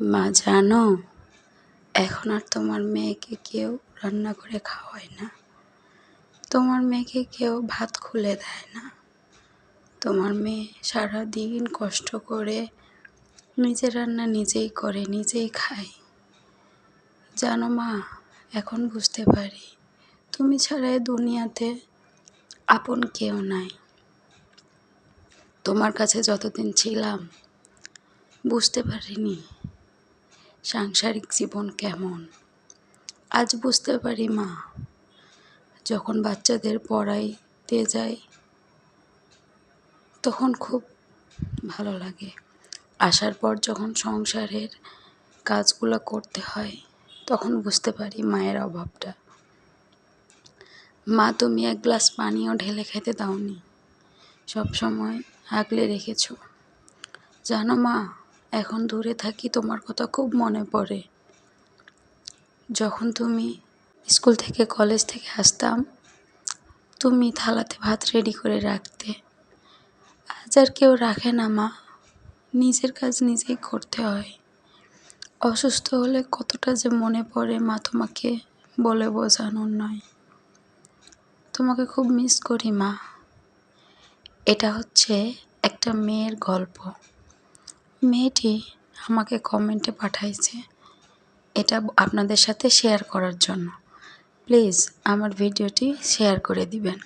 মা জানো, এখন আর তোমার মেয়েকে কেউ রান্না করে খাওয়ায় না। তোমার মেয়েকে কেউ ভাত খুলে দেয় না। তোমার মেয়ে সারাদিন কষ্ট করে নিজের রান্না নিজেই করে, নিজেই খায়। জানো মা, এখন বুঝতে পারি তুমি ছাড়া এই দুনিয়াতে আপন কেউ নাই। তোমার কাছে যতদিন ছিলাম বুঝতে পারিনি সাংসারিক জীবন কেমন। আজ বুঝতে পারি মা, যখন বাচ্চাদের পড়াইতে যাই তখন খুব ভালো লাগে। আসার পর যখন সংসারের কাজগুলো করতে হয় তখন বুঝতে পারি মায়ের অভাবটা। মা, তুমি এক গ্লাস পানিও ঢেলে খেতে দাওনি, সব সময় আগলে রেখেছ। জানো মা, এখন দূরে থাকি তোমার কথা খুব মনে পড়ে। যখন তুমি স্কুল থেকে কলেজ থেকে আসতাম তুমি থালাতে ভাত রেডি করে রাখতে। আজ আর কেউ রাখে না মা, নিজের কাজ নিজেই করতে হয়। অসুস্থ হলে কতটা যে মনে পড়ে মা, তোমাকে বলে বোঝানোর নয়। তোমাকে খুব মিস করি মা। এটা হচ্ছে একটা মেয়ের গল্প। মেয়েটি আমাকে কমেন্টে পাঠাইছে এটা আপনাদের সাথে শেয়ার করার জন্য। প্লিজ আমার ভিডিওটি শেয়ার করে দিবেন।